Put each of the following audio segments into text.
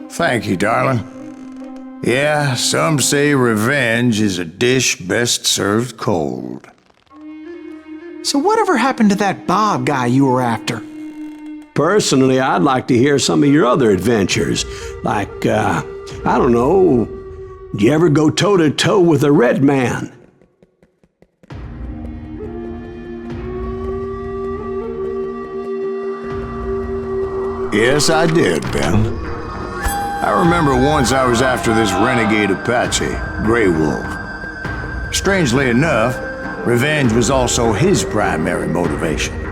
Thank you, darling. Yeah, some say revenge is a dish best served cold. So whatever happened to that Bob guy you were after? Personally, I'd like to hear some of your other adventures. Like, I don't know, did you ever go toe-to-toe with a red man? Yes, I did, Ben. I remember once I was after this renegade Apache, Grey Wolf. Strangely enough, revenge was also his primary motivation.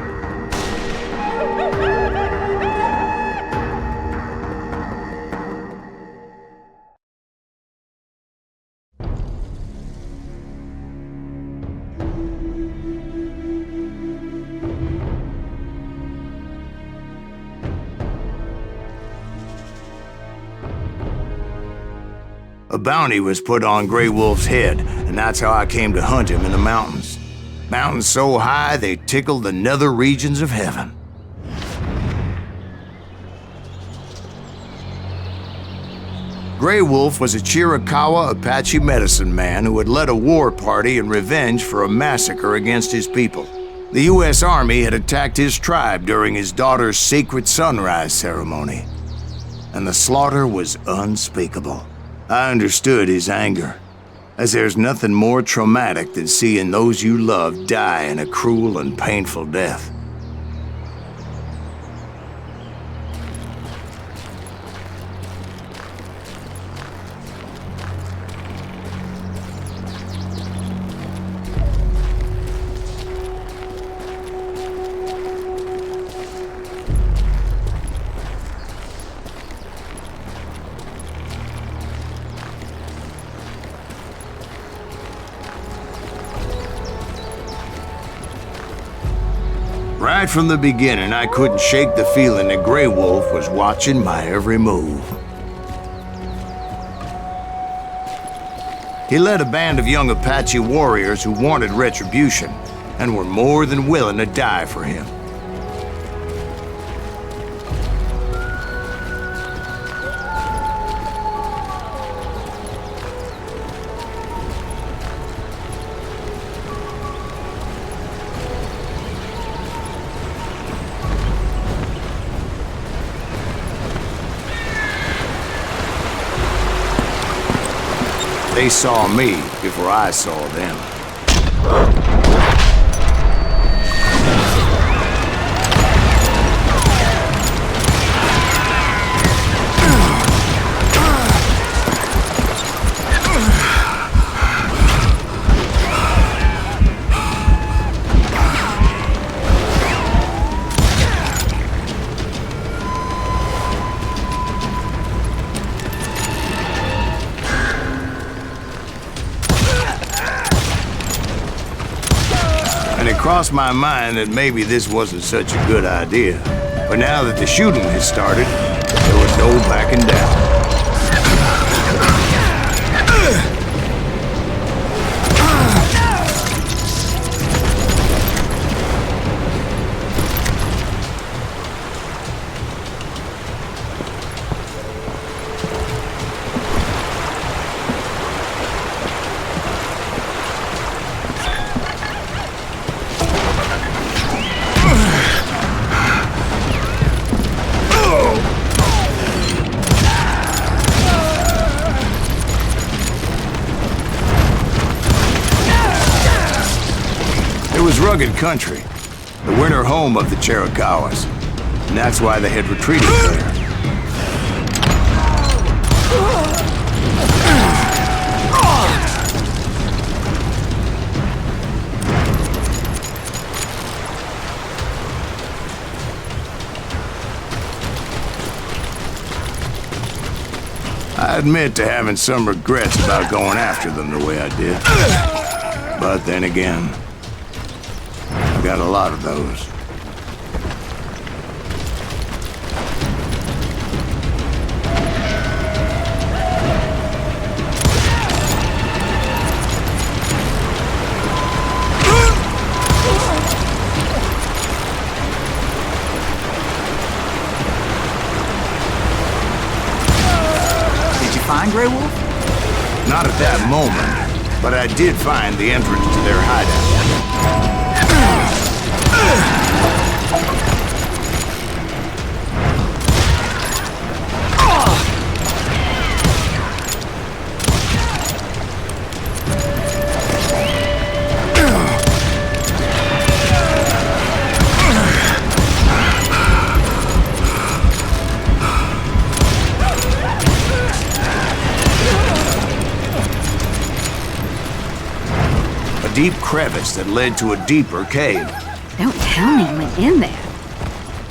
A bounty was put on Grey Wolf's head, and that's how I came to hunt him in the mountains. Mountains so high they tickled the nether regions of heaven. Grey Wolf was a Chiricahua Apache medicine man who had led a war party in revenge for a massacre against his people. The U.S. Army had attacked his tribe during his daughter's sacred sunrise ceremony, and the slaughter was unspeakable. I understood his anger, as there's nothing more traumatic than seeing those you love die in a cruel and painful death. Right from the beginning, I couldn't shake the feeling that Grey Wolf was watching my every move. He led a band of young Apache warriors who wanted retribution and were more than willing to die for him. They saw me before I saw them. And it crossed my mind that maybe this wasn't such a good idea. But now that the shooting had started, there was no backing down. It was rugged country, the winter home of the Chiricahuas, and that's why they had retreated there. I admit to having some regrets about going after them the way I did. But then again, I've got a lot of those. find Grey Wolf? Not at that moment, but I did find the entrance to their hideout. Deep crevice that led to a deeper cave. Don't tell me you went in there.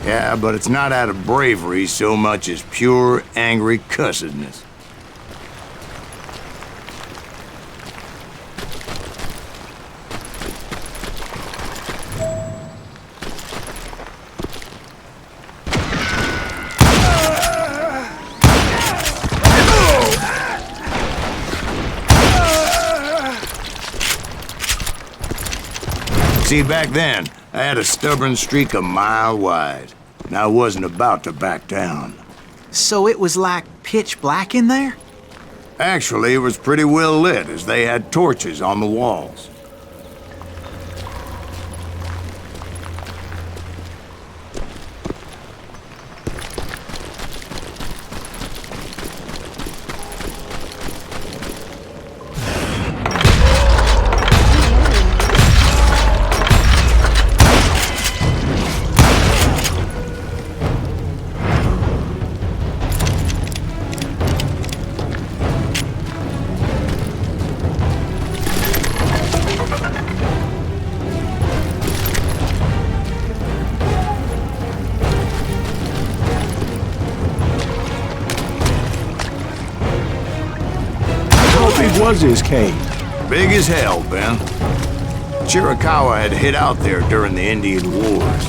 Yeah, but it's not out of bravery so much as pure, angry cussedness. See, back then, I had a stubborn streak a mile wide, and I wasn't about to back down. So it was like pitch black in there? Actually, it was pretty well lit, as they had torches on the walls. Was his cave? Big as hell, Ben. Chiricahua had hid out there during the Indian Wars.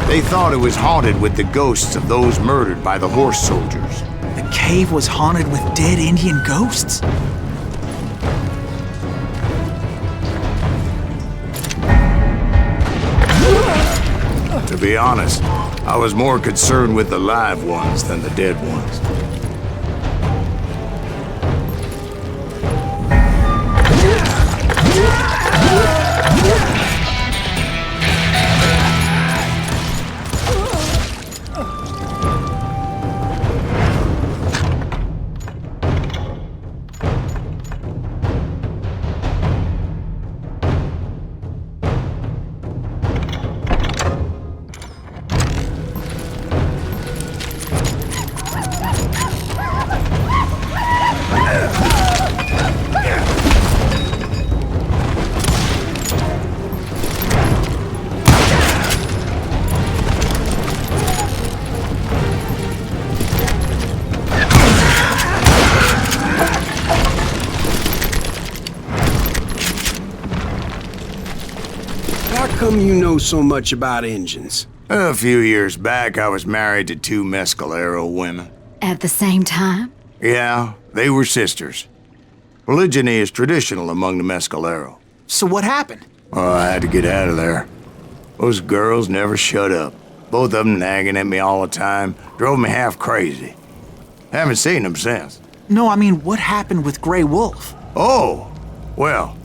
They thought it was haunted with the ghosts of those murdered by the horse soldiers. The cave was haunted with dead Indian ghosts? To be honest, I was more concerned with the live ones than the dead ones. How come you know so much about engines? A few years back, I was married to two Mescalero women. At the same time? Yeah, they were sisters. Polygyny is traditional among the Mescalero. So what happened? Oh, I had to get out of there. Those girls never shut up. Both of them nagging at me all the time. Drove me half crazy. Haven't seen them since. No, I mean, what happened with Grey Wolf? Oh, well,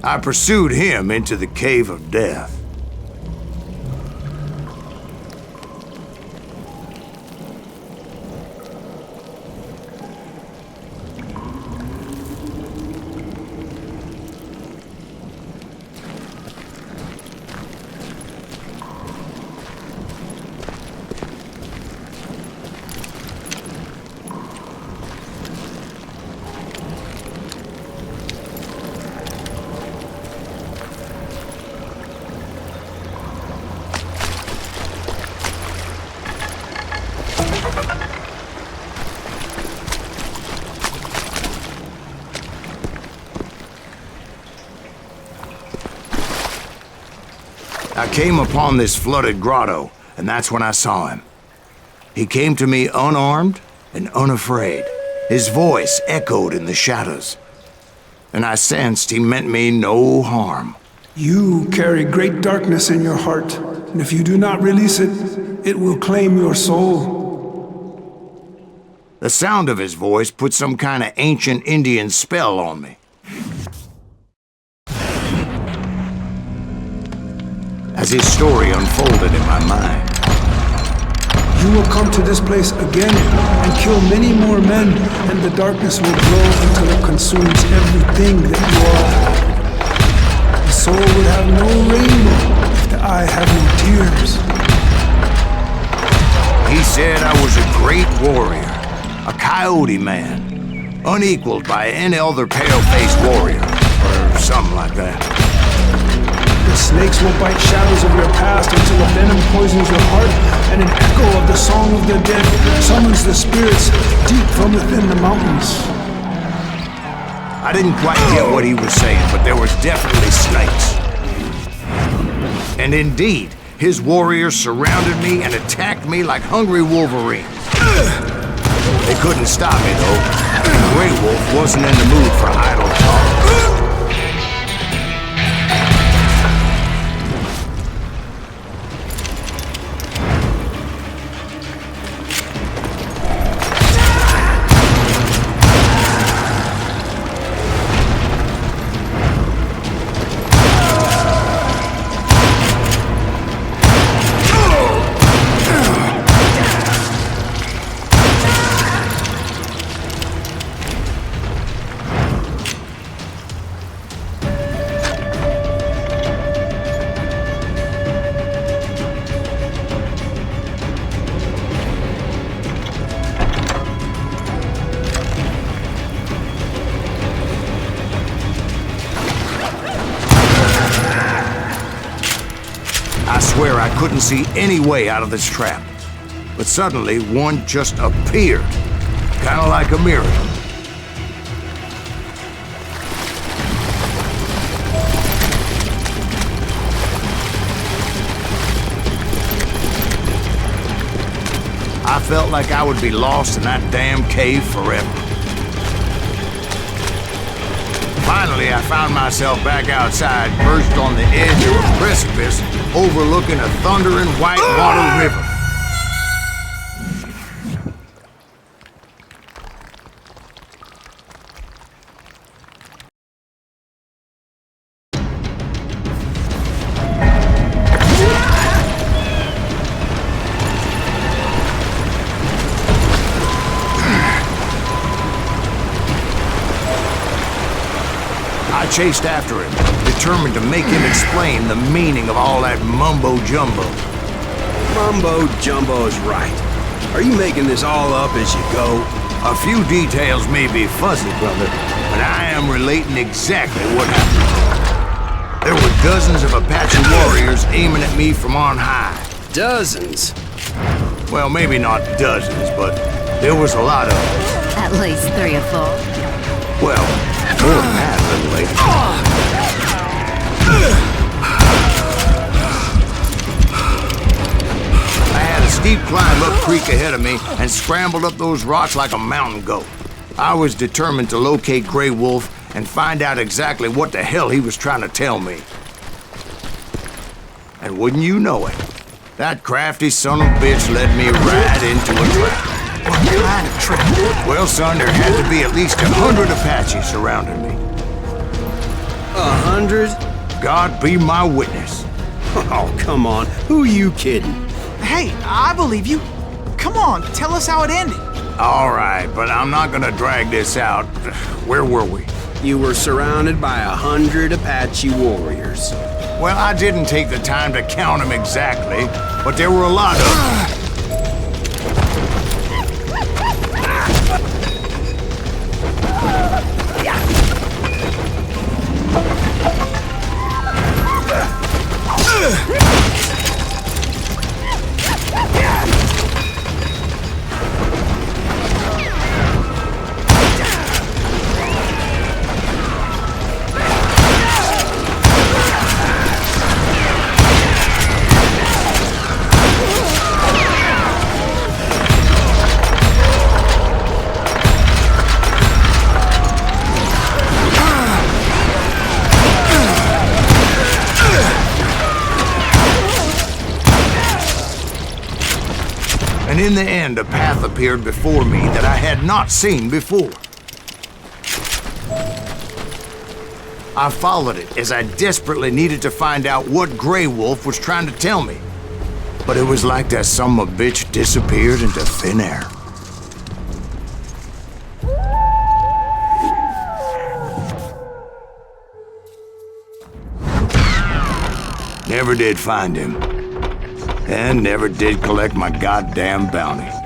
I pursued him into the Cave of Death. I came upon this flooded grotto, and that's when I saw him. He came to me unarmed and unafraid. His voice echoed in the shadows. and I sensed he meant me no harm. You carry great darkness in your heart, and if you do not release it, it will claim your soul. The sound of his voice put some kind of ancient Indian spell on me. As his story unfolded in my mind, You will come to this place again and kill many more men, and the darkness will grow until it consumes everything that you are. The soul would have no rainbow if the eye had no tears. he said I was a great warrior, a coyote man, unequaled by any other pale-faced warrior, or something like that. The snakes will bite shadows of your past until the venom poisons your heart, and an echo of the song of the dead summons the spirits deep from within the mountains. I didn't quite get what he was saying, but there was definitely snakes. And indeed, his warriors surrounded me and attacked me like hungry wolverines. They couldn't stop me, though. Grey Wolf wasn't in the mood for idle talk. I swear I couldn't see any way out of this trap. But suddenly, one just appeared. Kind of like a miracle. I felt like I would be lost in that damn cave forever. Finally, I found myself back outside, perched on the edge of a precipice, overlooking a thundering whitewater river. I chased after him, determined to make him explain the meaning of all that mumbo-jumbo. Mumbo-jumbo is right. Are you making this all up as you go? A few details may be fuzzy, brother, but I am relating exactly what happened. There were dozens of Apache warriors aiming at me from on high. Dozens. Well, maybe not dozens, but there was a lot of them. At least 3 or 4. Well, more than that, little lady. I had a steep climb up creek ahead of me and scrambled up those rocks like a mountain goat. I was determined to locate Grey Wolf and find out exactly what the hell he was trying to tell me. And wouldn't you know it, that crafty son of a bitch led me right into a trap. What kind of trap? Well, son, there had to be at least 100 Apaches surrounding me. 100? God be my witness. Oh, come on. Who are you kidding? Hey, I believe you. Come on, tell us how it ended. All right, but I'm not gonna drag this out. Where were we? You were surrounded by 100 Apache warriors. Well, I didn't take the time to count them exactly, but there were a lot of them. And in the end, a path appeared before me that I had not seen before. I followed it as I desperately needed to find out what Grey Wolf was trying to tell me. But it was like that son of a bitch disappeared into thin air. Never did find him. And never did collect my goddamn bounty.